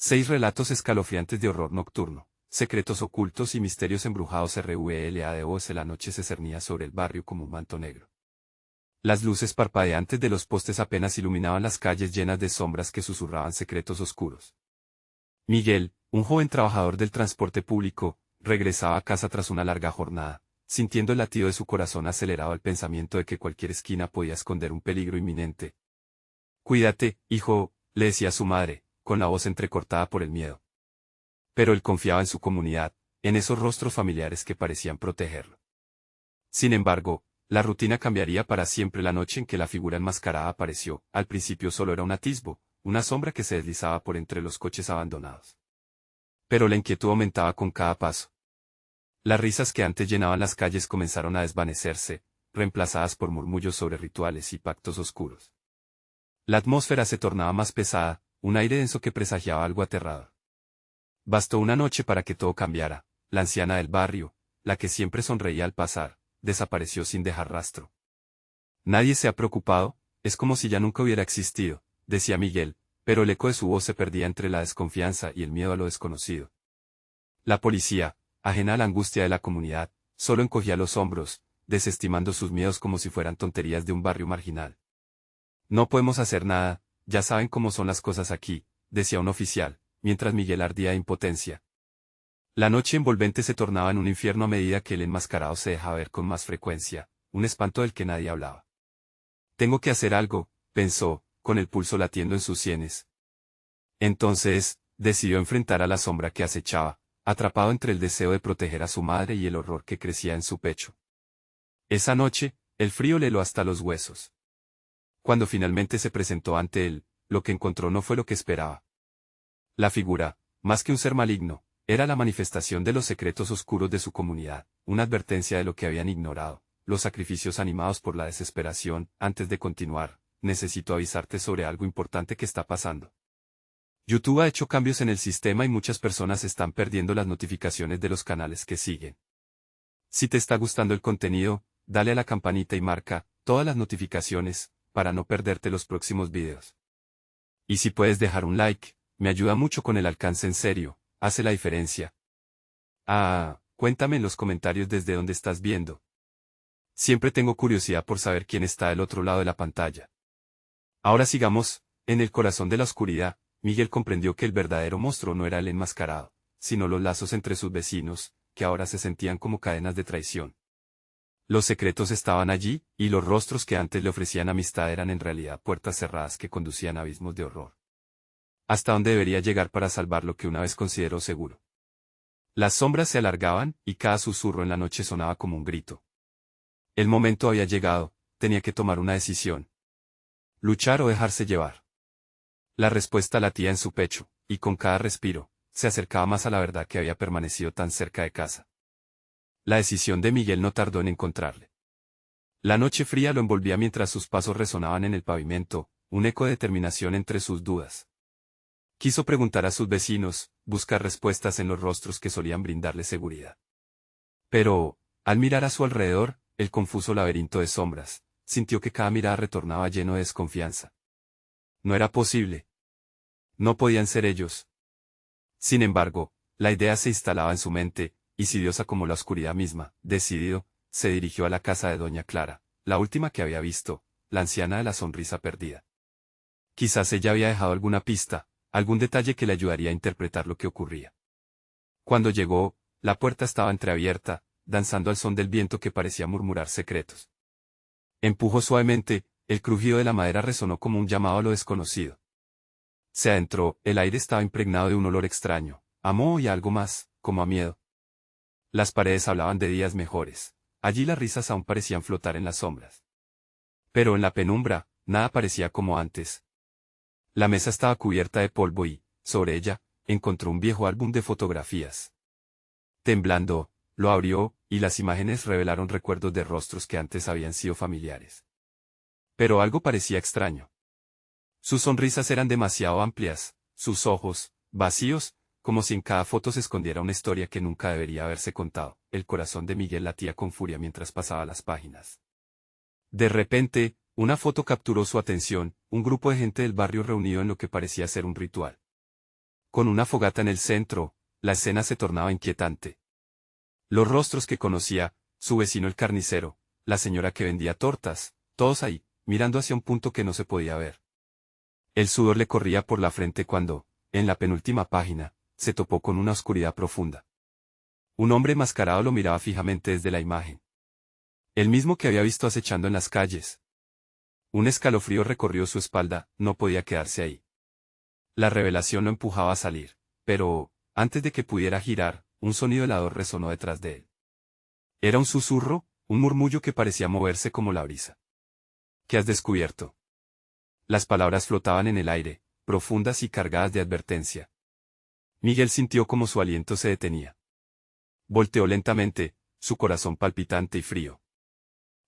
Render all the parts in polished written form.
6 relatos escalofriantes de horror nocturno, secretos ocultos y misterios embrujados. RVLADOS. La noche se cernía sobre el barrio como un manto negro. Las luces parpadeantes de los postes apenas iluminaban las calles llenas de sombras que susurraban secretos oscuros. Miguel, un joven trabajador del transporte público, regresaba a casa tras una larga jornada, sintiendo el latido de su corazón acelerado al pensamiento de que cualquier esquina podía esconder un peligro inminente. «Cuídate, hijo», le decía su madre, con la voz entrecortada por el miedo. Pero él confiaba en su comunidad, en esos rostros familiares que parecían protegerlo. Sin embargo, la rutina cambiaría para siempre la noche en que la figura enmascarada apareció. Al principio solo era un atisbo, una sombra que se deslizaba por entre los coches abandonados. Pero la inquietud aumentaba con cada paso. Las risas que antes llenaban las calles comenzaron a desvanecerse, reemplazadas por murmullos sobre rituales y pactos oscuros. La atmósfera se tornaba más pesada, un aire denso que presagiaba algo aterrador. Bastó una noche para que todo cambiara. La anciana del barrio, la que siempre sonreía al pasar, desapareció sin dejar rastro. «Nadie se ha preocupado, es como si ya nunca hubiera existido», decía Miguel, pero el eco de su voz se perdía entre la desconfianza y el miedo a lo desconocido. La policía, ajena a la angustia de la comunidad, solo encogía los hombros, desestimando sus miedos como si fueran tonterías de un barrio marginal. «No podemos hacer nada, ya saben cómo son las cosas aquí», decía un oficial, mientras Miguel ardía de impotencia. La noche envolvente se tornaba en un infierno a medida que el enmascarado se dejaba ver con más frecuencia, un espanto del que nadie hablaba. «Tengo que hacer algo», pensó, con el pulso latiendo en sus sienes. Entonces, decidió enfrentar a la sombra que acechaba, atrapado entre el deseo de proteger a su madre y el horror que crecía en su pecho. Esa noche, el frío le heló hasta los huesos. Cuando finalmente se presentó ante él, lo que encontró no fue lo que esperaba. La figura, más que un ser maligno, era la manifestación de los secretos oscuros de su comunidad, una advertencia de lo que habían ignorado, los sacrificios animados por la desesperación. «Antes de continuar, necesito avisarte sobre algo importante que está pasando. YouTube ha hecho cambios en el sistema y muchas personas están perdiendo las notificaciones de los canales que siguen. Si te está gustando el contenido, dale a la campanita y marca todas las notificaciones, para no perderte los próximos videos. Y si puedes dejar un like, me ayuda mucho con el alcance. En serio, hace la diferencia. Cuéntame en los comentarios desde dónde estás viendo. Siempre tengo curiosidad por saber quién está del otro lado de la pantalla. Ahora sigamos. En el corazón de la oscuridad, Miguel comprendió que el verdadero monstruo no era el enmascarado, sino los lazos entre sus vecinos, que ahora se sentían como cadenas de traición. Los secretos estaban allí, y los rostros que antes le ofrecían amistad eran en realidad puertas cerradas que conducían a abismos de horror. ¿Hasta dónde debería llegar para salvar lo que una vez consideró seguro? Las sombras se alargaban, y cada susurro en la noche sonaba como un grito. El momento había llegado, tenía que tomar una decisión. Luchar o dejarse llevar. La respuesta latía en su pecho, y con cada respiro, se acercaba más a la verdad que había permanecido tan cerca de casa. La decisión de Miguel no tardó en encontrarle. La noche fría lo envolvía mientras sus pasos resonaban en el pavimento, un eco de determinación entre sus dudas. Quiso preguntar a sus vecinos, buscar respuestas en los rostros que solían brindarle seguridad. Pero, al mirar a su alrededor, el confuso laberinto de sombras, sintió que cada mirada retornaba lleno de desconfianza. No era posible. No podían ser ellos. Sin embargo, la idea se instalaba en su mente, insidiosa como la oscuridad misma. Decidido, se dirigió a la casa de doña Clara, la última que había visto, la anciana de la sonrisa perdida. Quizás ella había dejado alguna pista, algún detalle que le ayudaría a interpretar lo que ocurría. Cuando llegó, la puerta estaba entreabierta, danzando al son del viento que parecía murmurar secretos. Empujó suavemente, el crujido de la madera resonó como un llamado a lo desconocido. Se adentró, el aire estaba impregnado de un olor extraño, a moho y algo más, como a miedo. Las paredes hablaban de días mejores, allí las risas aún parecían flotar en las sombras. Pero en la penumbra, nada parecía como antes. La mesa estaba cubierta de polvo y, sobre ella, encontró un viejo álbum de fotografías. Temblando, lo abrió, y las imágenes revelaron recuerdos de rostros que antes habían sido familiares. Pero algo parecía extraño. Sus sonrisas eran demasiado amplias, sus ojos, vacíos, como si en cada foto se escondiera una historia que nunca debería haberse contado. El corazón de Miguel latía con furia mientras pasaba las páginas. De repente, una foto capturó su atención, un grupo de gente del barrio reunido en lo que parecía ser un ritual. Con una fogata en el centro, la escena se tornaba inquietante. Los rostros que conocía, su vecino el carnicero, la señora que vendía tortas, todos ahí, mirando hacia un punto que no se podía ver. El sudor le corría por la frente cuando, en la penúltima página, se topó con una oscuridad profunda. Un hombre enmascarado lo miraba fijamente desde la imagen. El mismo que había visto acechando en las calles. Un escalofrío recorrió su espalda, no podía quedarse ahí. La revelación lo empujaba a salir, pero, antes de que pudiera girar, un sonido helador resonó detrás de él. Era un susurro, un murmullo que parecía moverse como la brisa. ¿Qué has descubierto? Las palabras flotaban en el aire, profundas y cargadas de advertencia. Miguel sintió como su aliento se detenía. Volteó lentamente, su corazón palpitante y frío.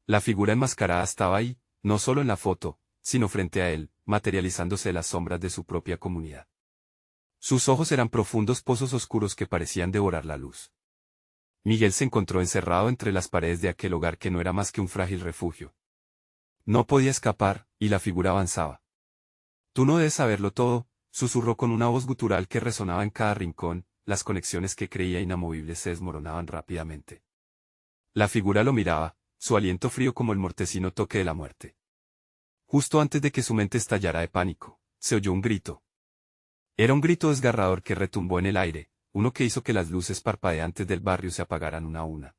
La figura enmascarada estaba ahí, no solo en la foto, sino frente a él, materializándose de las sombras de su propia comunidad. Sus ojos eran profundos pozos oscuros que parecían devorar la luz. Miguel se encontró encerrado entre las paredes de aquel hogar que no era más que un frágil refugio. No podía escapar, y la figura avanzaba. Tú no debes saberlo todo, susurró con una voz gutural que resonaba en cada rincón, las conexiones que creía inamovibles se desmoronaban rápidamente. La figura lo miraba, su aliento frío como el mortecino toque de la muerte. Justo antes de que su mente estallara de pánico, se oyó un grito. Era un grito desgarrador que retumbó en el aire, uno que hizo que las luces parpadeantes del barrio se apagaran una a una.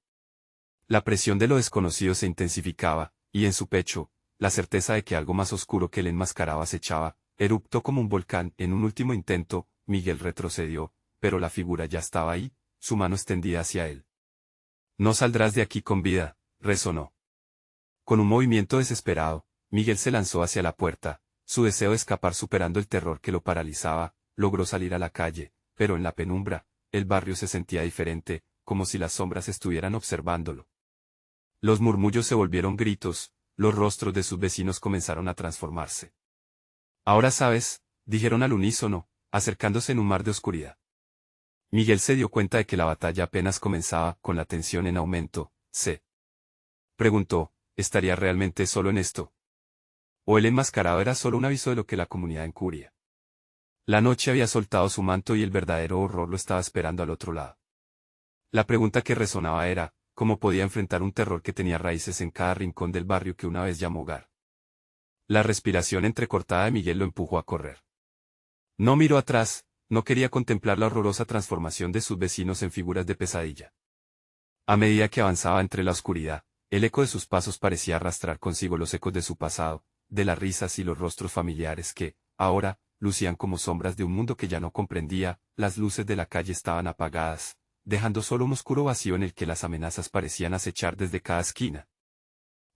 La presión de lo desconocido se intensificaba, y en su pecho, la certeza de que algo más oscuro que el enmascarado acechaba, eruptó como un volcán. En un último intento, Miguel retrocedió, pero la figura ya estaba ahí, su mano extendida hacia él. No saldrás de aquí con vida, resonó. Con un movimiento desesperado, Miguel se lanzó hacia la puerta, su deseo de escapar superando el terror que lo paralizaba, logró salir a la calle, pero en la penumbra, el barrio se sentía diferente, como si las sombras estuvieran observándolo. Los murmullos se volvieron gritos, los rostros de sus vecinos comenzaron a transformarse. Ahora sabes, dijeron al unísono, acercándose en un mar de oscuridad. Miguel se dio cuenta de que la batalla apenas comenzaba, con la tensión en aumento. Se preguntó, ¿estaría realmente solo en esto? ¿O el enmascarado era solo un aviso de lo que la comunidad encubría? La noche había soltado su manto y el verdadero horror lo estaba esperando al otro lado. La pregunta que resonaba era, ¿cómo podía enfrentar un terror que tenía raíces en cada rincón del barrio que una vez llamó hogar? La respiración entrecortada de Miguel lo empujó a correr. No miró atrás, no quería contemplar la horrorosa transformación de sus vecinos en figuras de pesadilla. A medida que avanzaba entre la oscuridad, el eco de sus pasos parecía arrastrar consigo los ecos de su pasado, de las risas y los rostros familiares que, ahora, lucían como sombras de un mundo que ya no comprendía. Las luces de la calle estaban apagadas, dejando solo un oscuro vacío en el que las amenazas parecían acechar desde cada esquina.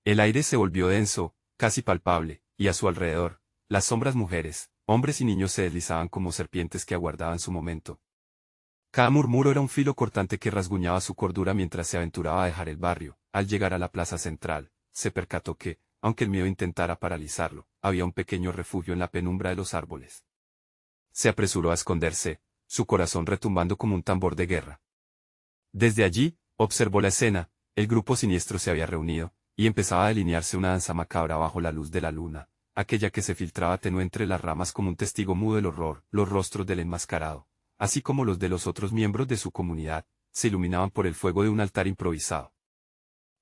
El aire se volvió denso, casi palpable, y a su alrededor, las sombras mujeres, hombres y niños se deslizaban como serpientes que aguardaban su momento. Cada murmuro era un filo cortante que rasguñaba su cordura mientras se aventuraba a dejar el barrio. Al llegar a la plaza central, se percató que, aunque el miedo intentara paralizarlo, había un pequeño refugio en la penumbra de los árboles. Se apresuró a esconderse, su corazón retumbando como un tambor de guerra. Desde allí, observó la escena, el grupo siniestro se había reunido, y empezaba a delinearse una danza macabra bajo la luz de la luna, aquella que se filtraba tenue entre las ramas como un testigo mudo del horror. Los rostros del enmascarado, así como los de los otros miembros de su comunidad, se iluminaban por el fuego de un altar improvisado.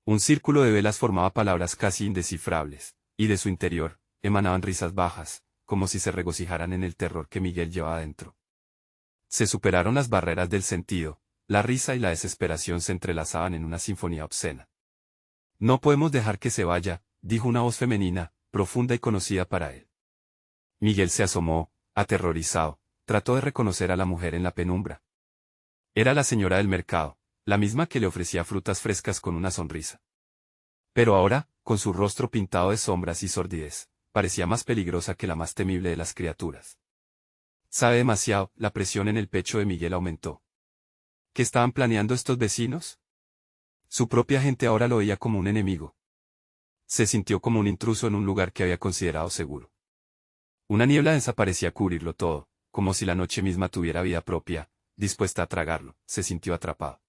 Un círculo de velas formaba palabras casi indescifrables, y de su interior, emanaban risas bajas, como si se regocijaran en el terror que Miguel llevaba dentro. Se superaron las barreras del sentido, la risa y la desesperación se entrelazaban en una sinfonía obscena. No podemos dejar que se vaya, dijo una voz femenina, profunda y conocida para él. Miguel se asomó, aterrorizado, trató de reconocer a la mujer en la penumbra. Era la señora del mercado, la misma que le ofrecía frutas frescas con una sonrisa. Pero ahora, con su rostro pintado de sombras y sordidez, parecía más peligrosa que la más temible de las criaturas. Sabe demasiado, la presión en el pecho de Miguel aumentó. ¿Qué estaban planeando estos vecinos? Su propia gente ahora lo veía como un enemigo. Se sintió como un intruso en un lugar que había considerado seguro. Una niebla densa parecía cubrirlo todo, como si la noche misma tuviera vida propia, dispuesta a tragarlo. Se sintió atrapado.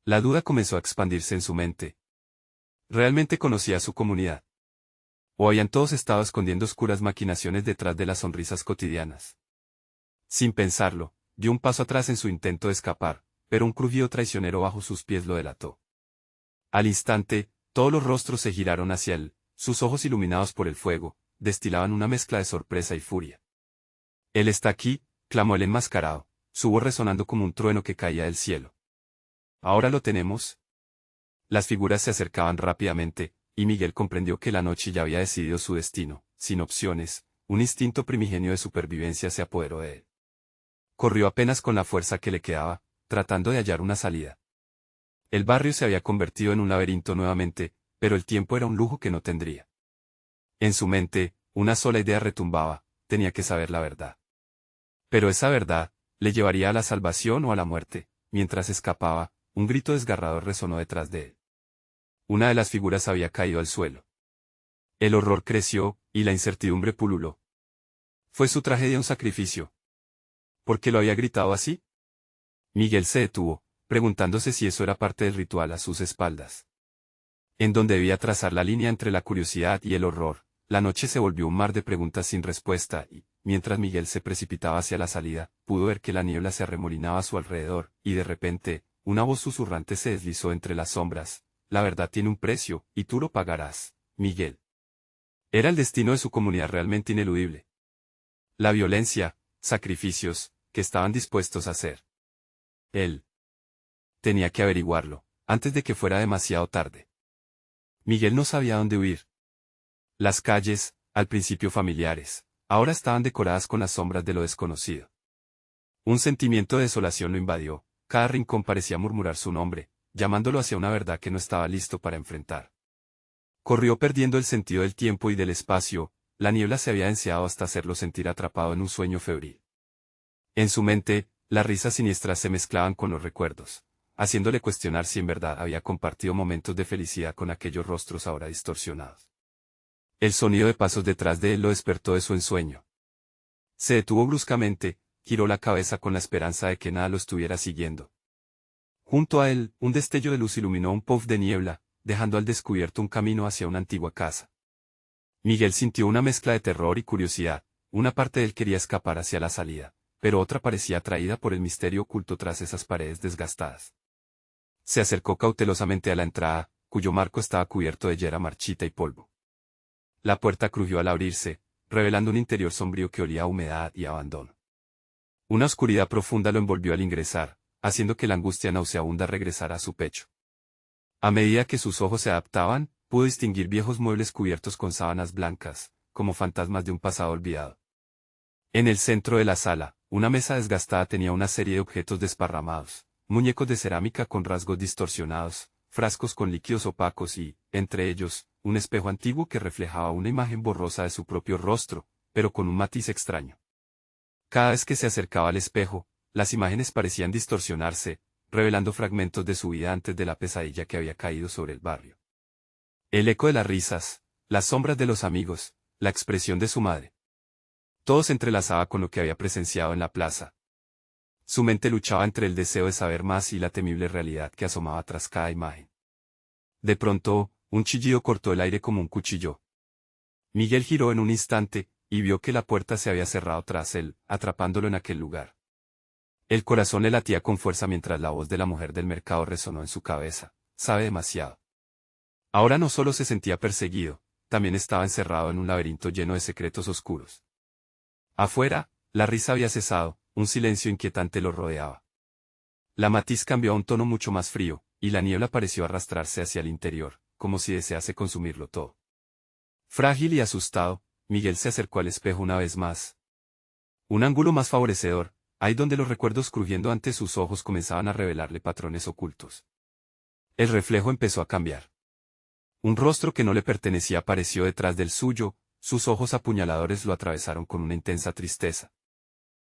La duda comenzó a expandirse en su mente. ¿Realmente conocía a su comunidad? ¿O habían todos estado escondiendo oscuras maquinaciones detrás de las sonrisas cotidianas? Sin pensarlo, dio un paso atrás en su intento de escapar, pero un crujido traicionero bajo sus pies lo delató. Al instante, todos los rostros se giraron hacia él, sus ojos iluminados por el fuego, destilaban una mezcla de sorpresa y furia. «Él está aquí», clamó el enmascarado, su voz resonando como un trueno que caía del cielo. «¿Ahora lo tenemos?». Las figuras se acercaban rápidamente, y Miguel comprendió que la noche ya había decidido su destino. Sin opciones, un instinto primigenio de supervivencia se apoderó de él. Corrió apenas con la fuerza que le quedaba, tratando de hallar una salida. El barrio se había convertido en un laberinto nuevamente, pero el tiempo era un lujo que no tendría. En su mente, una sola idea retumbaba: tenía que saber la verdad. Pero esa verdad, le llevaría a la salvación o a la muerte. Mientras escapaba, un grito desgarrador resonó detrás de él. Una de las figuras había caído al suelo. El horror creció, y la incertidumbre pululó. ¿Fue su tragedia un sacrificio? ¿Por qué lo había gritado así? Miguel se detuvo, preguntándose si eso era parte del ritual a sus espaldas. En donde debía trazar la línea entre la curiosidad y el horror, la noche se volvió un mar de preguntas sin respuesta y, mientras Miguel se precipitaba hacia la salida, pudo ver que la niebla se arremolinaba a su alrededor, y de repente, una voz susurrante se deslizó entre las sombras: «La verdad tiene un precio, y tú lo pagarás, Miguel». Era el destino de su comunidad realmente ineludible. La violencia, sacrificios, que estaban dispuestos a hacer. Él tenía que averiguarlo, antes de que fuera demasiado tarde. Miguel no sabía dónde huir. Las calles, al principio familiares, ahora estaban decoradas con las sombras de lo desconocido. Un sentimiento de desolación lo invadió, cada rincón parecía murmurar su nombre, llamándolo hacia una verdad que no estaba listo para enfrentar. Corrió perdiendo el sentido del tiempo y del espacio, la niebla se había enseado hasta hacerlo sentir atrapado en un sueño febril. En su mente, las risas siniestras se mezclaban con los recuerdos, haciéndole cuestionar si en verdad había compartido momentos de felicidad con aquellos rostros ahora distorsionados. El sonido de pasos detrás de él lo despertó de su ensueño. Se detuvo bruscamente, giró la cabeza con la esperanza de que nada lo estuviera siguiendo. Junto a él, un destello de luz iluminó un puff de niebla, dejando al descubierto un camino hacia una antigua casa. Miguel sintió una mezcla de terror y curiosidad, una parte de él quería escapar hacia la salida, pero otra parecía atraída por el misterio oculto tras esas paredes desgastadas. Se acercó cautelosamente a la entrada, cuyo marco estaba cubierto de yera marchita y polvo. La puerta crujió al abrirse, revelando un interior sombrío que olía a humedad y abandono. Una oscuridad profunda lo envolvió al ingresar, haciendo que la angustia nauseabunda regresara a su pecho. A medida que sus ojos se adaptaban, pudo distinguir viejos muebles cubiertos con sábanas blancas, como fantasmas de un pasado olvidado. En el centro de la sala, una mesa desgastada tenía una serie de objetos desparramados: muñecos de cerámica con rasgos distorsionados, frascos con líquidos opacos y, entre ellos, un espejo antiguo que reflejaba una imagen borrosa de su propio rostro, pero con un matiz extraño. Cada vez que se acercaba al espejo, las imágenes parecían distorsionarse, revelando fragmentos de su vida antes de la pesadilla que había caído sobre el barrio. El eco de las risas, las sombras de los amigos, la expresión de su madre. Todo se entrelazaba con lo que había presenciado en la plaza. Su mente luchaba entre el deseo de saber más y la temible realidad que asomaba tras cada imagen. De pronto, un chillido cortó el aire como un cuchillo. Miguel giró en un instante, y vio que la puerta se había cerrado tras él, atrapándolo en aquel lugar. El corazón le latía con fuerza mientras la voz de la mujer del mercado resonó en su cabeza: «Sabe demasiado». Ahora no solo se sentía perseguido, también estaba encerrado en un laberinto lleno de secretos oscuros. Afuera, la risa había cesado, un silencio inquietante lo rodeaba. La matiz cambió a un tono mucho más frío, y la niebla pareció arrastrarse hacia el interior, como si desease consumirlo todo. Frágil y asustado, Miguel se acercó al espejo una vez más. Un ángulo más favorecedor, ahí donde los recuerdos crujiendo ante sus ojos comenzaban a revelarle patrones ocultos. El reflejo empezó a cambiar. Un rostro que no le pertenecía apareció detrás del suyo, sus ojos apuñaladores lo atravesaron con una intensa tristeza.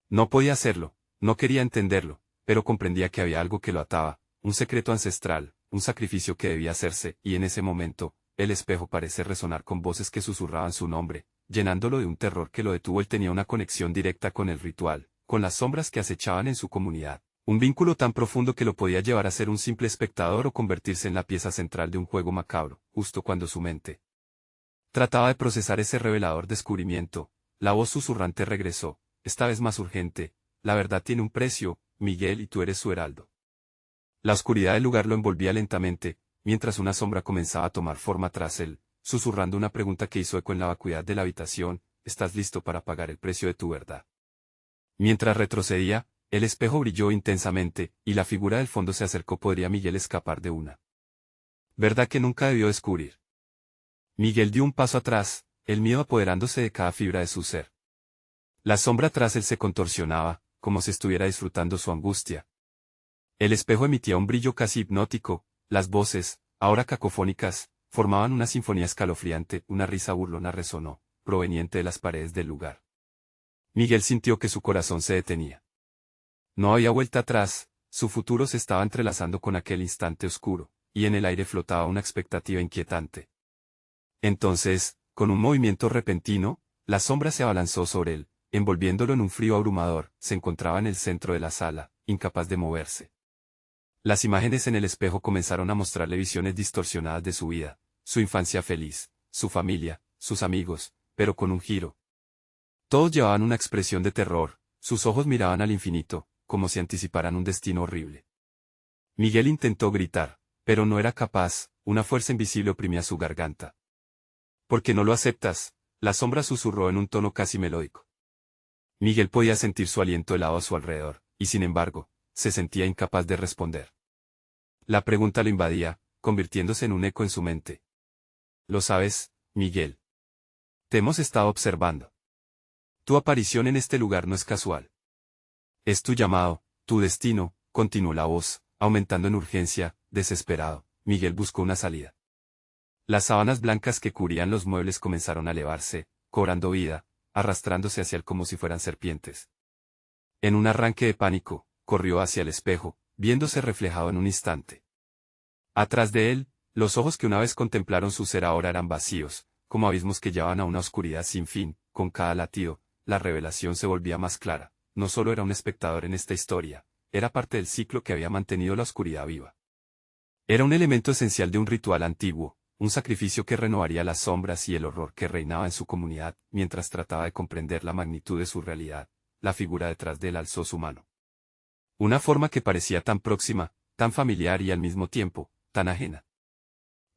No podía hacerlo, no quería entenderlo, pero comprendía que había algo que lo ataba, un secreto ancestral, un sacrificio que debía hacerse, y en ese momento, el espejo parece resonar con voces que susurraban su nombre, llenándolo de un terror que lo detuvo. Él tenía una conexión directa con el ritual, con las sombras que acechaban en su comunidad, un vínculo tan profundo que lo podía llevar a ser un simple espectador o convertirse en la pieza central de un juego macabro. Justo cuando su mente trataba de procesar ese revelador descubrimiento, la voz susurrante regresó, esta vez más urgente: la verdad tiene un precio, Miguel, y tú eres su heraldo. La oscuridad del lugar lo envolvía lentamente, mientras una sombra comenzaba a tomar forma tras él, susurrando una pregunta que hizo eco en la vacuidad de la habitación: ¿estás listo para pagar el precio de tu verdad? Mientras retrocedía, el espejo brilló intensamente, y la figura del fondo se acercó. ¿Podría Miguel escapar de una verdad que nunca debió descubrir? Miguel dio un paso atrás, el miedo apoderándose de cada fibra de su ser. La sombra tras él se contorsionaba, como si estuviera disfrutando su angustia. El espejo emitía un brillo casi hipnótico, las voces, ahora cacofónicas, formaban una sinfonía escalofriante. Una risa burlona resonó, proveniente de las paredes del lugar. Miguel sintió que su corazón se detenía. No había vuelta atrás, su futuro se estaba entrelazando con aquel instante oscuro, y en el aire flotaba una expectativa inquietante. Entonces, con un movimiento repentino, la sombra se abalanzó sobre él, envolviéndolo en un frío abrumador. Se encontraba en el centro de la sala, incapaz de moverse. Las imágenes en el espejo comenzaron a mostrarle visiones distorsionadas de su vida, su infancia feliz, su familia, sus amigos, pero con un giro. Todos llevaban una expresión de terror, sus ojos miraban al infinito, como si anticiparan un destino horrible. Miguel intentó gritar, pero no era capaz, una fuerza invisible oprimía su garganta. ¿Por qué no lo aceptas?, la sombra susurró en un tono casi melódico. Miguel podía sentir su aliento helado a su alrededor, y sin embargo, se sentía incapaz de responder. La pregunta lo invadía, convirtiéndose en un eco en su mente. Lo sabes, Miguel. Te hemos estado observando. Tu aparición en este lugar no es casual. Es tu llamado, tu destino, continuó la voz, aumentando en urgencia. Desesperado, Miguel buscó una salida. Las sábanas blancas que cubrían los muebles comenzaron a elevarse, cobrando vida, arrastrándose hacia él como si fueran serpientes. En un arranque de pánico, corrió hacia el espejo, viéndose reflejado en un instante. Atrás de él, los ojos que una vez contemplaron su ser ahora eran vacíos, como abismos que llevaban a una oscuridad sin fin. Con cada latido, la revelación se volvía más clara. No solo era un espectador en esta historia, era parte del ciclo que había mantenido la oscuridad viva. Era un elemento esencial de un ritual antiguo, un sacrificio que renovaría las sombras y el horror que reinaba en su comunidad. Mientras trataba de comprender la magnitud de su realidad, la figura detrás de él alzó su mano. Una forma que parecía tan próxima, tan familiar y al mismo tiempo, tan ajena.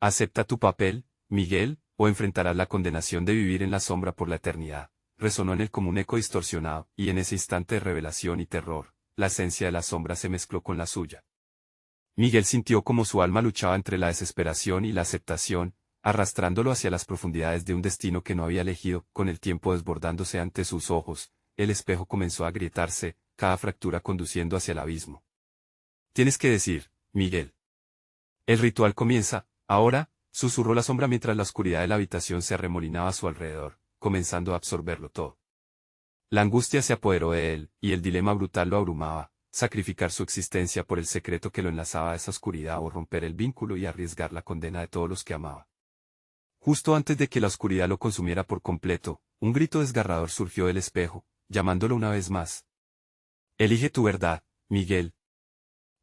Acepta tu papel, Miguel, o enfrentarás la condenación de vivir en la sombra por la eternidad. Resonó en él como un eco distorsionado, y en ese instante de revelación y terror, la esencia de la sombra se mezcló con la suya. Miguel sintió como su alma luchaba entre la desesperación y la aceptación, arrastrándolo hacia las profundidades de un destino que no había elegido. Con el tiempo desbordándose ante sus ojos, el espejo comenzó a agrietarse, cada fractura conduciendo hacia el abismo. Tienes que decir, Miguel. El ritual comienza, ahora, susurró la sombra mientras la oscuridad de la habitación se arremolinaba a su alrededor, comenzando a absorberlo todo. La angustia se apoderó de él, y el dilema brutal lo abrumaba: sacrificar su existencia por el secreto que lo enlazaba a esa oscuridad, o romper el vínculo y arriesgar la condena de todos los que amaba. Justo antes de que la oscuridad lo consumiera por completo, un grito desgarrador surgió del espejo, llamándolo una vez más. Elige tu verdad, Miguel.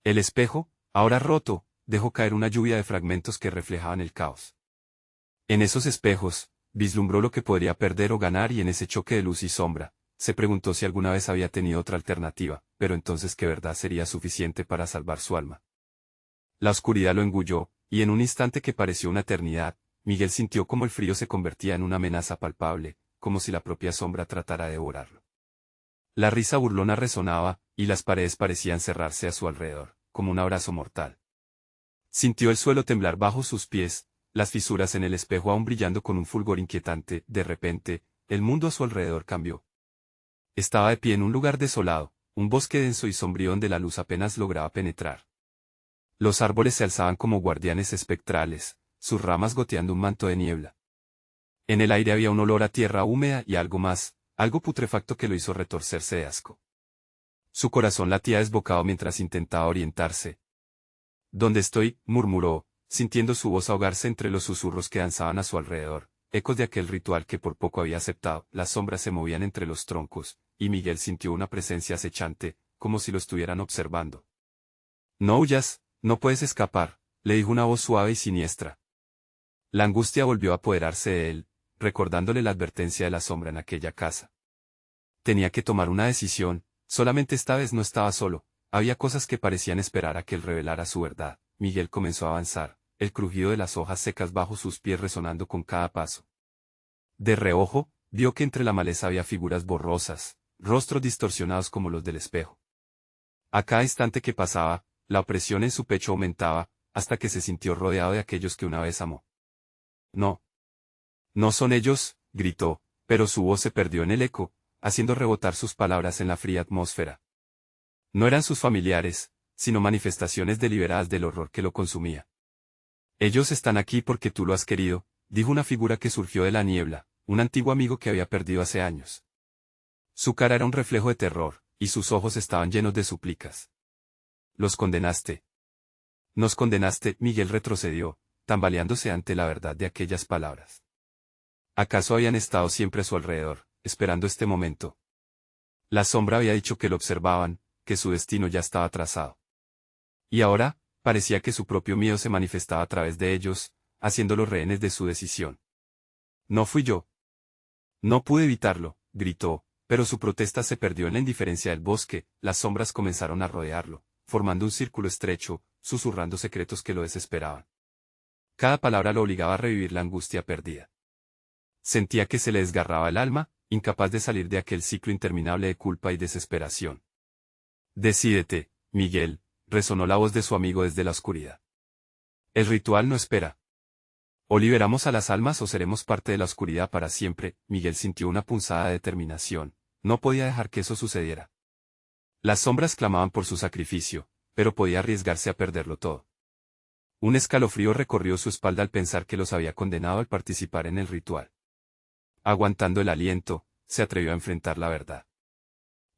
El espejo, ahora roto, dejó caer una lluvia de fragmentos que reflejaban el caos. En esos espejos, vislumbró lo que podría perder o ganar, y en ese choque de luz y sombra, se preguntó si alguna vez había tenido otra alternativa, pero entonces ¿qué verdad sería suficiente para salvar su alma? La oscuridad lo engulló, y en un instante que pareció una eternidad, Miguel sintió como el frío se convertía en una amenaza palpable, como si la propia sombra tratara de devorarlo. La risa burlona resonaba, y las paredes parecían cerrarse a su alrededor, como un abrazo mortal. Sintió el suelo temblar bajo sus pies, las fisuras en el espejo aún brillando con un fulgor inquietante. De repente, el mundo a su alrededor cambió. Estaba de pie en un lugar desolado, un bosque denso y sombrío donde la luz apenas lograba penetrar. Los árboles se alzaban como guardianes espectrales, sus ramas goteando un manto de niebla. En el aire había un olor a tierra húmeda y algo más, algo putrefacto que lo hizo retorcerse de asco. Su corazón latía desbocado mientras intentaba orientarse. ¿Dónde estoy?, murmuró, sintiendo su voz ahogarse entre los susurros que danzaban a su alrededor, ecos de aquel ritual que por poco había aceptado. Las sombras se movían entre los troncos, y Miguel sintió una presencia acechante, como si lo estuvieran observando. No huyas, no puedes escapar, le dijo una voz suave y siniestra. La angustia volvió a apoderarse de él, recordándole la advertencia de la sombra en aquella casa. Tenía que tomar una decisión, Solamente esta vez no estaba solo, había cosas que parecían esperar a que él revelara su verdad. Miguel comenzó a avanzar, el crujido de las hojas secas bajo sus pies resonando con cada paso. De reojo, vio que entre la maleza había figuras borrosas, rostros distorsionados como los del espejo. A cada instante que pasaba, la opresión en su pecho aumentaba, hasta que se sintió rodeado de aquellos que una vez amó. No. No son ellos, gritó, pero su voz se perdió en el eco, haciendo rebotar sus palabras en la fría atmósfera. No eran sus familiares, sino manifestaciones deliberadas del horror que lo consumía. Ellos están aquí porque tú lo has querido, dijo una figura que surgió de la niebla, un antiguo amigo que había perdido hace años. Su cara era un reflejo de terror, y sus ojos estaban llenos de súplicas. Los condenaste. Nos condenaste, Miguel retrocedió, tambaleándose ante la verdad de aquellas palabras. ¿Acaso habían estado siempre a su alrededor, esperando este momento? La sombra había dicho que lo observaban, que su destino ya estaba trazado. Y ahora, parecía que su propio miedo se manifestaba a través de ellos, haciéndolos rehenes de su decisión. No fui yo. No pude evitarlo, gritó, pero su protesta se perdió en la indiferencia del bosque, las sombras comenzaron a rodearlo, formando un círculo estrecho, susurrando secretos que lo desesperaban. Cada palabra lo obligaba a revivir la angustia perdida. Sentía que se le desgarraba el alma, incapaz de salir de aquel ciclo interminable de culpa y desesperación. Decídete, Miguel, resonó la voz de su amigo desde la oscuridad. El ritual no espera. O liberamos a las almas o seremos parte de la oscuridad para siempre. Miguel sintió una punzada de determinación, no podía dejar que eso sucediera. Las sombras clamaban por su sacrificio, pero podía arriesgarse a perderlo todo. Un escalofrío recorrió su espalda al pensar que los había condenado al participar en el ritual. Aguantando el aliento, se atrevió a enfrentar la verdad.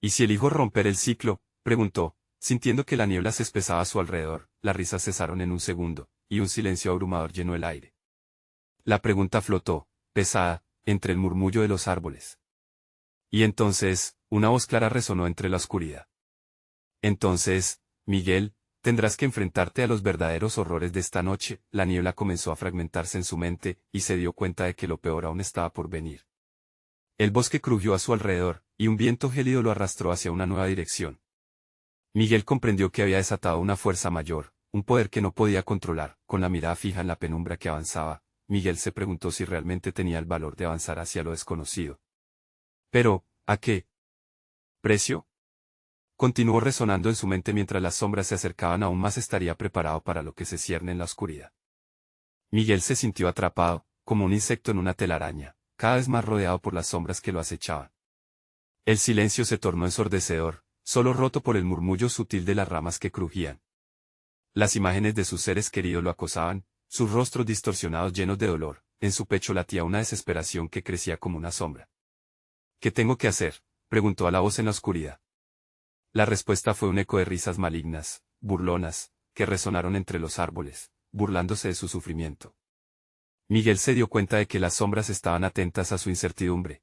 ¿Y si elijo romper el ciclo?, preguntó, sintiendo que la niebla se espesaba a su alrededor. Las risas cesaron en un segundo, y un silencio abrumador llenó el aire. La pregunta flotó, pesada, entre el murmullo de los árboles. Y entonces, una voz clara resonó entre la oscuridad. Entonces, Miguel, tendrás que enfrentarte a los verdaderos horrores de esta noche. La niebla comenzó a fragmentarse en su mente, y se dio cuenta de que lo peor aún estaba por venir. El bosque crujió a su alrededor, y un viento gélido lo arrastró hacia una nueva dirección. Miguel comprendió que había desatado una fuerza mayor, un poder que no podía controlar. Con la mirada fija en la penumbra que avanzaba, Miguel se preguntó si realmente tenía el valor de avanzar hacia lo desconocido. Pero, ¿a qué precio? Continuó resonando en su mente mientras las sombras se acercaban. Aún más estaría preparado para lo que se cierne en la oscuridad. Miguel se sintió atrapado, como un insecto en una telaraña, cada vez más rodeado por las sombras que lo acechaban. El silencio se tornó ensordecedor, solo roto por el murmullo sutil de las ramas que crujían. Las imágenes de sus seres queridos lo acosaban, sus rostros distorsionados llenos de dolor, en su pecho latía una desesperación que crecía como una sombra. ¿Qué tengo que hacer?, preguntó a la voz en la oscuridad. La respuesta fue un eco de risas malignas, burlonas, que resonaron entre los árboles, burlándose de su sufrimiento. Miguel se dio cuenta de que las sombras estaban atentas a su incertidumbre.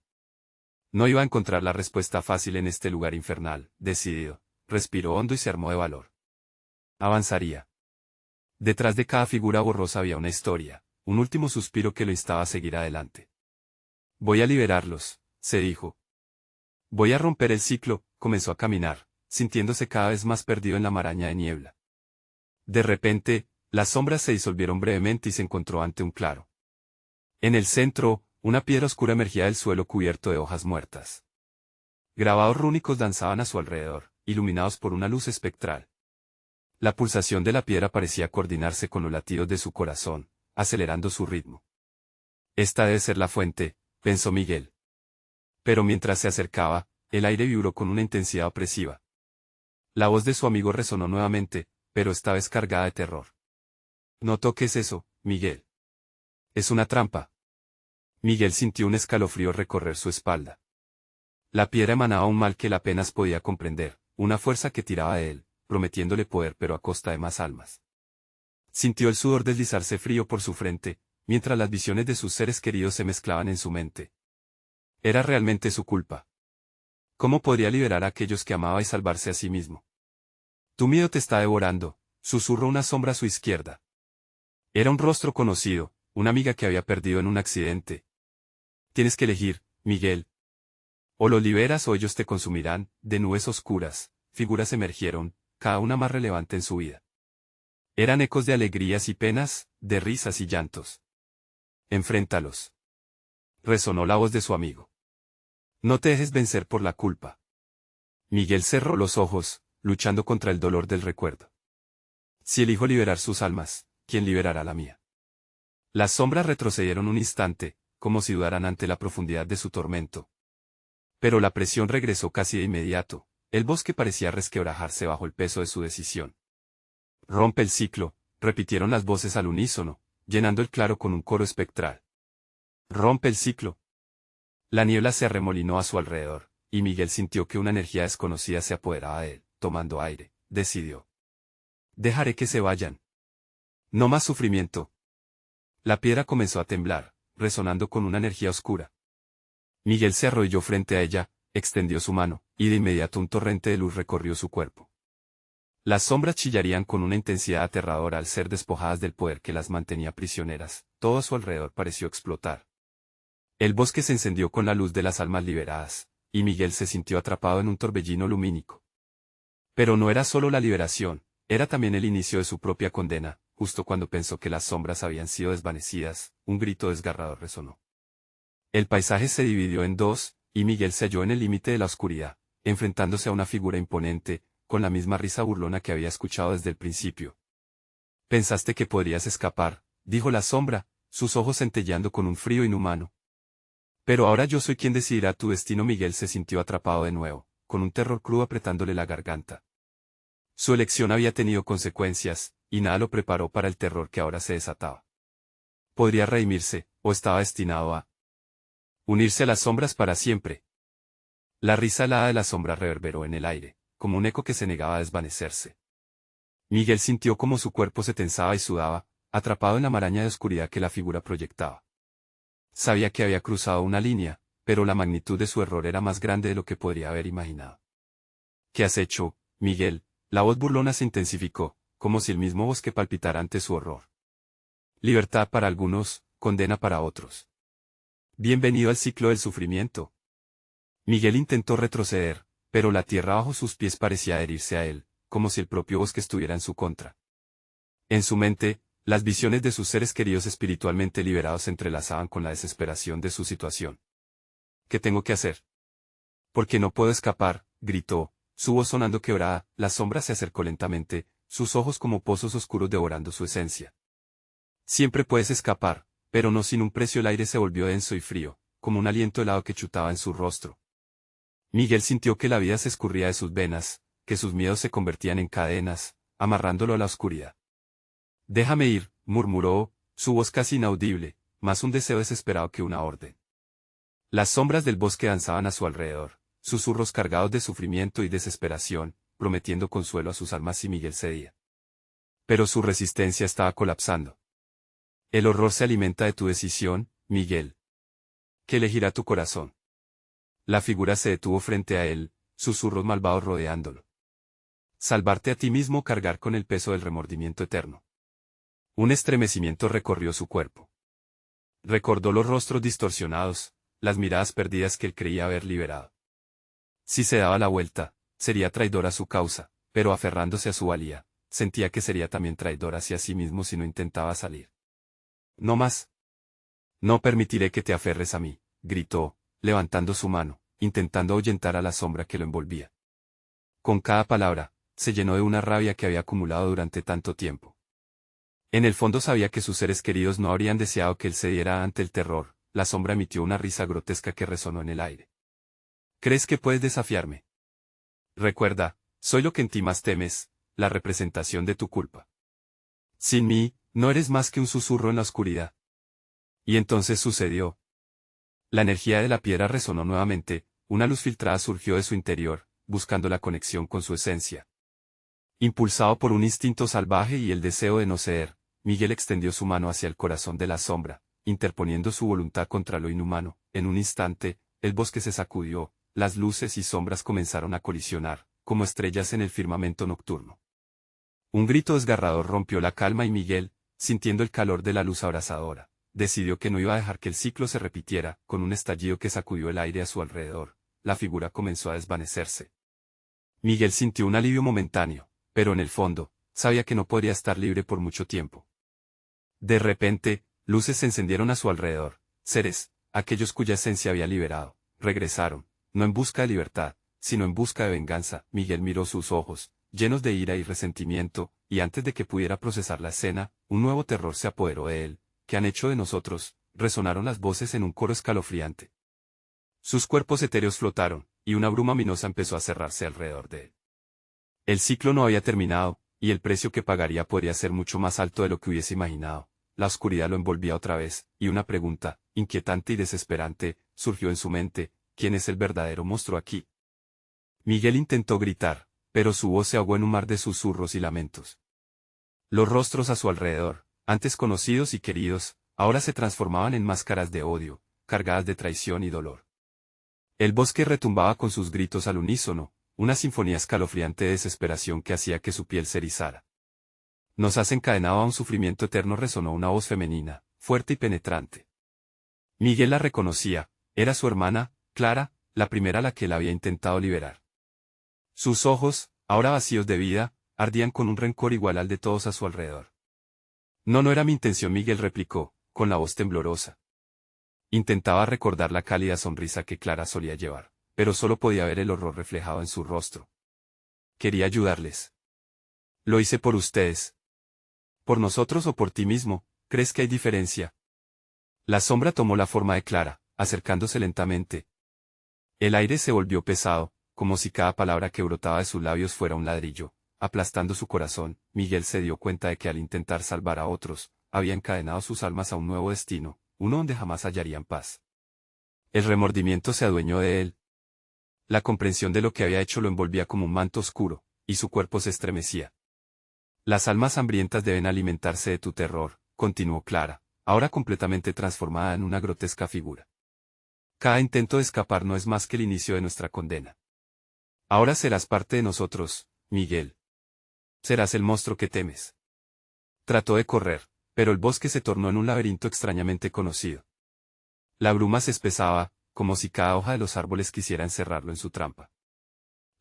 No iba a encontrar la respuesta fácil en este lugar infernal. Decidido, respiró hondo y se armó de valor. Avanzaría. Detrás de cada figura borrosa había una historia, un último suspiro que lo instaba a seguir adelante. Voy a liberarlos, se dijo. Voy a romper el ciclo. Comenzó a caminar, sintiéndose cada vez más perdido en la maraña de niebla. De repente, las sombras se disolvieron brevemente y se encontró ante un claro. En el centro, una piedra oscura emergía del suelo cubierto de hojas muertas. Grabados rúnicos danzaban a su alrededor, iluminados por una luz espectral. La pulsación de la piedra parecía coordinarse con los latidos de su corazón, acelerando su ritmo. Esta debe ser la fuente, pensó Miguel. Pero mientras se acercaba, el aire vibró con una intensidad opresiva. La voz de su amigo resonó nuevamente, pero esta vez cargada de terror. No toques eso, Miguel. Es una trampa. Miguel sintió un escalofrío recorrer su espalda. La piedra emanaba un mal que él apenas podía comprender, una fuerza que tiraba de él, prometiéndole poder pero a costa de más almas. Sintió el sudor deslizarse frío por su frente, mientras las visiones de sus seres queridos se mezclaban en su mente. Era realmente su culpa. ¿Cómo podría liberar a aquellos que amaba y salvarse a sí mismo? Tu miedo te está devorando, susurró una sombra a su izquierda. Era un rostro conocido, una amiga que había perdido en un accidente. Tienes que elegir, Miguel. O los liberas o ellos te consumirán. De nubes oscuras, figuras emergieron, cada una más relevante en su vida. Eran ecos de alegrías y penas, de risas y llantos. Enfréntalos. Resonó la voz de su amigo. No te dejes vencer por la culpa. Miguel cerró los ojos, luchando contra el dolor del recuerdo. Si elijo liberar sus almas, ¿quién liberará la mía? Las sombras retrocedieron un instante, como si dudaran ante la profundidad de su tormento. Pero la presión regresó casi de inmediato, el bosque parecía resquebrajarse bajo el peso de su decisión. Rompe el ciclo, repitieron las voces al unísono, llenando el claro con un coro espectral. Rompe el ciclo. La niebla se arremolinó a su alrededor, y Miguel sintió que una energía desconocida se apoderaba de él. Tomando aire, decidió. Dejaré que se vayan. No más sufrimiento. La piedra comenzó a temblar, resonando con una energía oscura. Miguel se arrodilló frente a ella, extendió su mano, y de inmediato un torrente de luz recorrió su cuerpo. Las sombras chillarían con una intensidad aterradora al ser despojadas del poder que las mantenía prisioneras. Todo a su alrededor pareció explotar. El bosque se encendió con la luz de las almas liberadas, y Miguel se sintió atrapado en un torbellino lumínico. Pero no era solo la liberación, era también el inicio de su propia condena. Justo cuando pensó que las sombras habían sido desvanecidas, un grito desgarrador resonó. El paisaje se dividió en dos, y Miguel se halló en el límite de la oscuridad, enfrentándose a una figura imponente, con la misma risa burlona que había escuchado desde el principio. Pensaste que podrías escapar, dijo la sombra, sus ojos centelleando con un frío inhumano. Pero ahora yo soy quien decidirá tu destino. Miguel se sintió atrapado de nuevo, con un terror crudo apretándole la garganta. Su elección había tenido consecuencias, y nada lo preparó para el terror que ahora se desataba. Podría redimirse, o estaba destinado a unirse a las sombras para siempre. La risa alada de la sombra reverberó en el aire, como un eco que se negaba a desvanecerse. Miguel sintió como su cuerpo se tensaba y sudaba, atrapado en la maraña de oscuridad que la figura proyectaba. Sabía que había cruzado una línea, pero la magnitud de su error era más grande de lo que podría haber imaginado. ¿Qué has hecho, Miguel? La voz burlona se intensificó, como si el mismo bosque palpitara ante su horror. Libertad para algunos, condena para otros. Bienvenido al ciclo del sufrimiento. Miguel intentó retroceder, pero la tierra bajo sus pies parecía adherirse a él, como si el propio bosque estuviera en su contra. En su mente, las visiones de sus seres queridos espiritualmente liberados se entrelazaban con la desesperación de su situación. ¿Qué tengo que hacer? Porque no puedo escapar, gritó, su voz sonando quebrada. La sombra se acercó lentamente, sus ojos como pozos oscuros devorando su esencia. Siempre puedes escapar, pero no sin un precio. El aire se volvió denso y frío, como un aliento helado que chutaba en su rostro. Miguel sintió que la vida se escurría de sus venas, que sus miedos se convertían en cadenas, amarrándolo a la oscuridad. Déjame ir, murmuró, su voz casi inaudible, más un deseo desesperado que una orden. Las sombras del bosque danzaban a su alrededor, susurros cargados de sufrimiento y desesperación, prometiendo consuelo a sus almas si Miguel cedía. Pero su resistencia estaba colapsando. El horror se alimenta de tu decisión, Miguel. ¿Qué elegirá tu corazón? La figura se detuvo frente a él, susurros malvados rodeándolo. Salvarte a ti mismo o cargar con el peso del remordimiento eterno. Un estremecimiento recorrió su cuerpo. Recordó los rostros distorsionados, las miradas perdidas que él creía haber liberado. Si se daba la vuelta, sería traidor a su causa, pero aferrándose a su valía, sentía que sería también traidor hacia sí mismo si no intentaba salir. No más. No permitiré que te aferres a mí, gritó, levantando su mano, intentando ahuyentar a la sombra que lo envolvía. Con cada palabra, se llenó de una rabia que había acumulado durante tanto tiempo. En el fondo sabía que sus seres queridos no habrían deseado que él cediera ante el terror. La sombra emitió una risa grotesca que resonó en el aire. ¿Crees que puedes desafiarme? Recuerda, soy lo que en ti más temes, la representación de tu culpa. Sin mí, no eres más que un susurro en la oscuridad. Y entonces sucedió. La energía de la piedra resonó nuevamente, una luz filtrada surgió de su interior, buscando la conexión con su esencia. Impulsado por un instinto salvaje y el deseo de no ceder, Miguel extendió su mano hacia el corazón de la sombra, interponiendo su voluntad contra lo inhumano. En un instante, el bosque se sacudió, las luces y sombras comenzaron a colisionar, como estrellas en el firmamento nocturno. Un grito desgarrador rompió la calma y Miguel, sintiendo el calor de la luz abrasadora, decidió que no iba a dejar que el ciclo se repitiera. Con un estallido que sacudió el aire a su alrededor, la figura comenzó a desvanecerse. Miguel sintió un alivio momentáneo, pero en el fondo, sabía que no podría estar libre por mucho tiempo. De repente, luces se encendieron a su alrededor, seres, aquellos cuya esencia había liberado, regresaron, no en busca de libertad, sino en busca de venganza. Miguel miró sus ojos, llenos de ira y resentimiento, y antes de que pudiera procesar la escena, un nuevo terror se apoderó de él. ¿Qué han hecho de nosotros? Resonaron las voces en un coro escalofriante. Sus cuerpos etéreos flotaron, y una bruma minosa empezó a cerrarse alrededor de él. El ciclo no había terminado, y el precio que pagaría podría ser mucho más alto de lo que hubiese imaginado. La oscuridad lo envolvía otra vez, y una pregunta, inquietante y desesperante, surgió en su mente: ¿quién es el verdadero monstruo aquí? Miguel intentó gritar, pero su voz se ahogó en un mar de susurros y lamentos. Los rostros a su alrededor, antes conocidos y queridos, ahora se transformaban en máscaras de odio, cargadas de traición y dolor. El bosque retumbaba con sus gritos al unísono, una sinfonía escalofriante de desesperación que hacía que su piel se erizara. Nos has encadenado a un sufrimiento eterno, resonó una voz femenina, fuerte y penetrante. Miguel la reconocía, era su hermana, Clara, la primera a la que él había intentado liberar. Sus ojos, ahora vacíos de vida, ardían con un rencor igual al de todos a su alrededor. No, no era mi intención, Miguel replicó, con la voz temblorosa. Intentaba recordar la cálida sonrisa que Clara solía llevar, pero solo podía ver el horror reflejado en su rostro. Quería ayudarles. Lo hice por ustedes. ¿Por nosotros o por ti mismo? ¿Crees que hay diferencia? La sombra tomó la forma de Clara, acercándose lentamente. El aire se volvió pesado, como si cada palabra que brotaba de sus labios fuera un ladrillo, aplastando su corazón. Miguel se dio cuenta de que al intentar salvar a otros, había encadenado sus almas a un nuevo destino, uno donde jamás hallarían paz. El remordimiento se adueñó de él. La comprensión de lo que había hecho lo envolvía como un manto oscuro, y su cuerpo se estremecía. Las almas hambrientas deben alimentarse de tu terror, continuó Clara, ahora completamente transformada en una grotesca figura. Cada intento de escapar no es más que el inicio de nuestra condena. Ahora serás parte de nosotros, Miguel. Serás el monstruo que temes. Trató de correr, pero el bosque se tornó en un laberinto extrañamente conocido. La bruma se espesaba, como si cada hoja de los árboles quisiera encerrarlo en su trampa.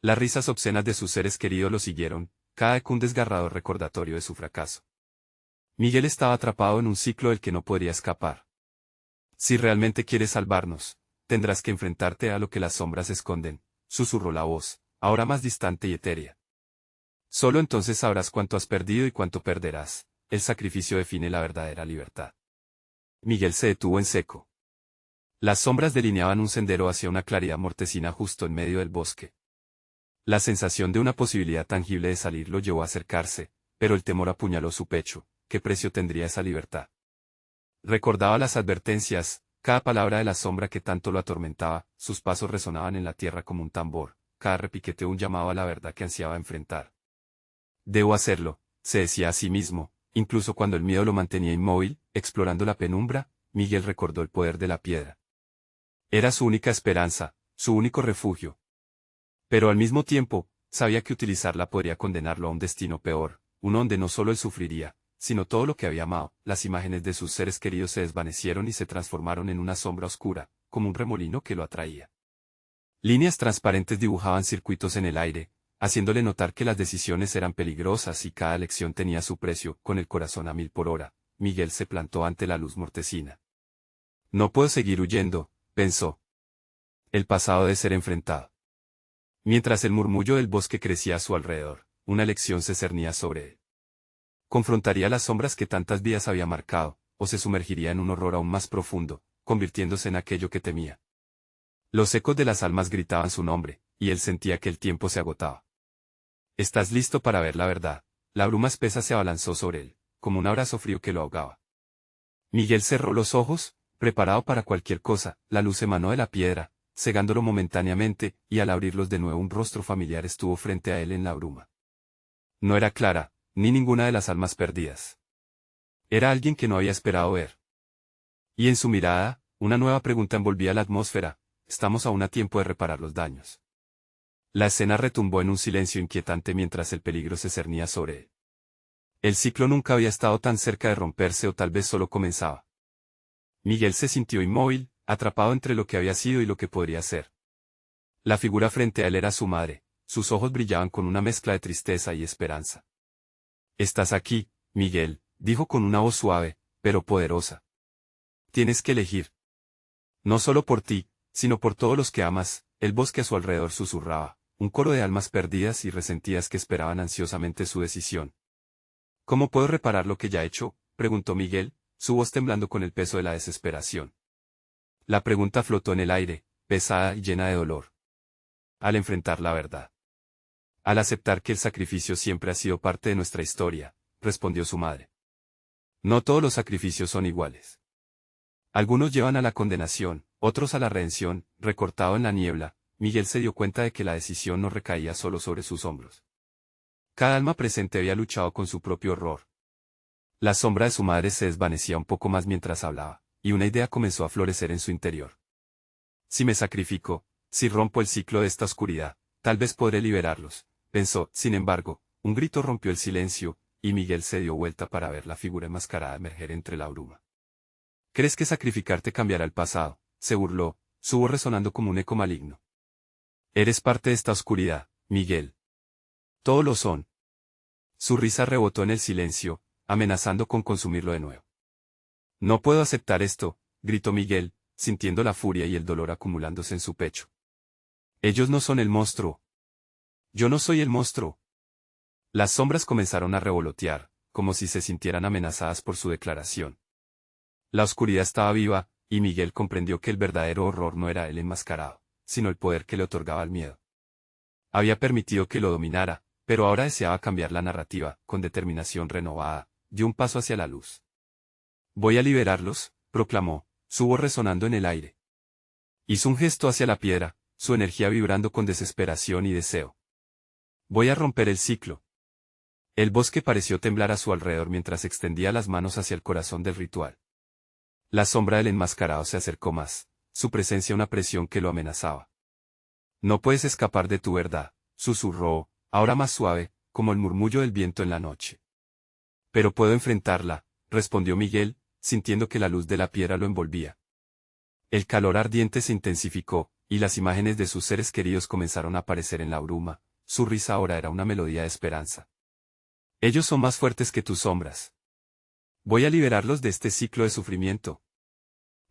Las risas obscenas de sus seres queridos lo siguieron, cada eco un desgarrador recordatorio de su fracaso. Miguel estaba atrapado en un ciclo del que no podría escapar. Si realmente quieres salvarnos, tendrás que enfrentarte a lo que las sombras esconden, susurró la voz, ahora más distante y etérea. Solo entonces sabrás cuánto has perdido y cuánto perderás. El sacrificio define la verdadera libertad. Miguel se detuvo en seco. Las sombras delineaban un sendero hacia una claridad mortecina justo en medio del bosque. La sensación de una posibilidad tangible de salir lo llevó a acercarse, pero el temor apuñaló su pecho. ¿Qué precio tendría esa libertad? Recordaba las advertencias, cada palabra de la sombra que tanto lo atormentaba. Sus pasos resonaban en la tierra como un tambor, cada repiqueteo un llamado a la verdad que ansiaba enfrentar. Debo hacerlo, se decía a sí mismo, incluso cuando el miedo lo mantenía inmóvil, explorando la penumbra. Miguel recordó el poder de la piedra. Era su única esperanza, su único refugio. Pero al mismo tiempo, sabía que utilizarla podría condenarlo a un destino peor, uno donde no solo él sufriría, sino todo lo que había amado. Las imágenes de sus seres queridos se desvanecieron y se transformaron en una sombra oscura, como un remolino que lo atraía. Líneas transparentes dibujaban circuitos en el aire, haciéndole notar que las decisiones eran peligrosas y cada elección tenía su precio. Con el corazón a 1000 por hora, Miguel se plantó ante la luz mortecina. No puedo seguir huyendo, pensó. El pasado debe ser enfrentado. Mientras el murmullo del bosque crecía a su alrededor, una elección se cernía sobre él. Confrontaría las sombras que tantas vidas había marcado, o se sumergiría en un horror aún más profundo, convirtiéndose en aquello que temía. Los ecos de las almas gritaban su nombre, y él sentía que el tiempo se agotaba. ¿Estás listo para ver la verdad? La bruma espesa se abalanzó sobre él, como un abrazo frío que lo ahogaba. Miguel cerró los ojos, preparado para cualquier cosa. La luz emanó de la piedra, cegándolo momentáneamente, y al abrirlos de nuevo un rostro familiar estuvo frente a él en la bruma. No era Clara, ni ninguna de las almas perdidas. Era alguien que no había esperado ver. Y en su mirada, una nueva pregunta envolvía la atmósfera: ¿estamos aún a tiempo de reparar los daños? La escena retumbó en un silencio inquietante mientras el peligro se cernía sobre él. El ciclo nunca había estado tan cerca de romperse, o tal vez solo comenzaba. Miguel se sintió inmóvil, atrapado entre lo que había sido y lo que podría ser. La figura frente a él era su madre, sus ojos brillaban con una mezcla de tristeza y esperanza. «Estás aquí, Miguel», dijo con una voz suave, pero poderosa. «Tienes que elegir. No solo por ti, sino por todos los que amas». El bosque a su alrededor susurraba, un coro de almas perdidas y resentidas que esperaban ansiosamente su decisión. «¿Cómo puedo reparar lo que ya he hecho?», preguntó Miguel, su voz temblando con el peso de la desesperación. La pregunta flotó en el aire, pesada y llena de dolor. Al enfrentar la verdad. Al aceptar que el sacrificio siempre ha sido parte de nuestra historia, respondió su madre. No todos los sacrificios son iguales. Algunos llevan a la condenación, otros a la redención. Recortado en la niebla, Miguel se dio cuenta de que la decisión no recaía solo sobre sus hombros. Cada alma presente había luchado con su propio horror. La sombra de su madre se desvanecía un poco más mientras hablaba, y una idea comenzó a florecer en su interior. Si me sacrifico, si rompo el ciclo de esta oscuridad, tal vez podré liberarlos, pensó. Sin embargo, un grito rompió el silencio, y Miguel se dio vuelta para ver la figura enmascarada emerger entre la bruma. ¿Crees que sacrificarte cambiará el pasado?, se burló, su voz resonando como un eco maligno. Eres parte de esta oscuridad, Miguel. Todos lo son. Su risa rebotó en el silencio, amenazando con consumirlo de nuevo. No puedo aceptar esto, gritó Miguel, sintiendo la furia y el dolor acumulándose en su pecho. Ellos no son el monstruo. Yo no soy el monstruo. Las sombras comenzaron a revolotear, como si se sintieran amenazadas por su declaración. La oscuridad estaba viva, y Miguel comprendió que el verdadero horror no era el enmascarado, sino el poder que le otorgaba el miedo. Había permitido que lo dominara, pero ahora deseaba cambiar la narrativa. Con determinación renovada, dio un paso hacia la luz. Voy a liberarlos, proclamó, su voz resonando en el aire. Hizo un gesto hacia la piedra, su energía vibrando con desesperación y deseo. Voy a romper el ciclo. El bosque pareció temblar a su alrededor mientras extendía las manos hacia el corazón del ritual. La sombra del enmascarado se acercó más, su presencia una presión que lo amenazaba. No puedes escapar de tu verdad, susurró, ahora más suave, como el murmullo del viento en la noche. Pero puedo enfrentarla, respondió Miguel, sintiendo que la luz de la piedra lo envolvía. El calor ardiente se intensificó, y las imágenes de sus seres queridos comenzaron a aparecer en la bruma. Su risa ahora era una melodía de esperanza. Ellos son más fuertes que tus sombras. Voy a liberarlos de este ciclo de sufrimiento.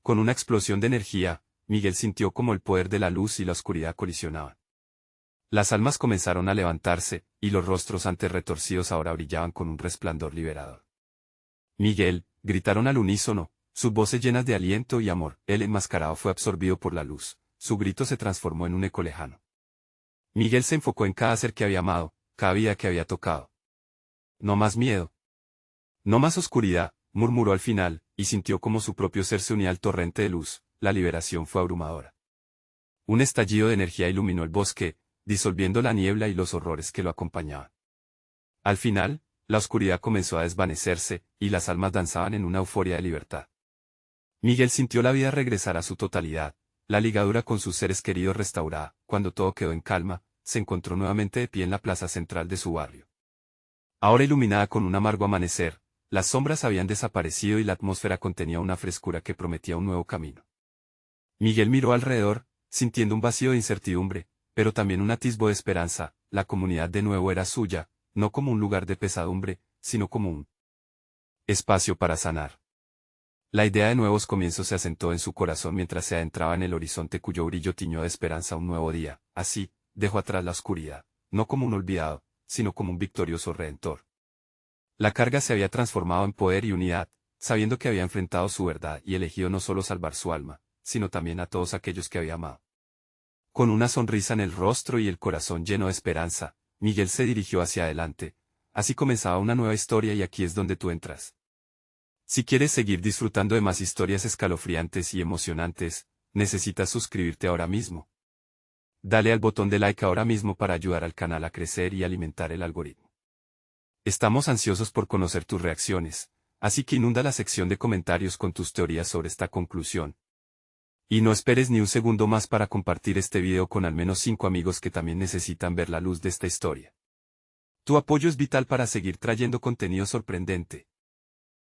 Con una explosión de energía, Miguel sintió como el poder de la luz y la oscuridad colisionaban. Las almas comenzaron a levantarse, y los rostros antes retorcidos ahora brillaban con un resplandor liberador. Miguel, gritaron al unísono, sus voces llenas de aliento y amor. El enmascarado fue absorbido por la luz, su grito se transformó en un eco lejano. Miguel se enfocó en cada ser que había amado, cada vida que había tocado. No más miedo. No más oscuridad, murmuró al final, y sintió como su propio ser se unía al torrente de luz. La liberación fue abrumadora. Un estallido de energía iluminó el bosque, disolviendo la niebla y los horrores que lo acompañaban. Al final, la oscuridad comenzó a desvanecerse, y las almas danzaban en una euforia de libertad. Miguel sintió la vida regresar a su totalidad, la ligadura con sus seres queridos restaurada. Cuando todo quedó en calma, se encontró nuevamente de pie en la plaza central de su barrio. Ahora iluminada con un amargo amanecer, las sombras habían desaparecido y la atmósfera contenía una frescura que prometía un nuevo camino. Miguel miró alrededor, sintiendo un vacío de incertidumbre, pero también un atisbo de esperanza. La comunidad de nuevo era suya, no como un lugar de pesadumbre, sino como un espacio para sanar. La idea de nuevos comienzos se asentó en su corazón mientras se adentraba en el horizonte cuyo brillo tiñó de esperanza un nuevo día. Así, dejó atrás la oscuridad, no como un olvidado, sino como un victorioso redentor. La carga se había transformado en poder y unidad, sabiendo que había enfrentado su verdad y elegido no solo salvar su alma, sino también a todos aquellos que había amado. Con una sonrisa en el rostro y el corazón lleno de esperanza, Miguel se dirigió hacia adelante. Así comenzaba una nueva historia y aquí es donde tú entras. Si quieres seguir disfrutando de más historias escalofriantes y emocionantes, necesitas suscribirte ahora mismo. Dale al botón de like ahora mismo para ayudar al canal a crecer y alimentar el algoritmo. Estamos ansiosos por conocer tus reacciones, así que inunda la sección de comentarios con tus teorías sobre esta conclusión. Y no esperes ni un segundo más para compartir este video con al menos 5 amigos que también necesitan ver la luz de esta historia. Tu apoyo es vital para seguir trayendo contenido sorprendente.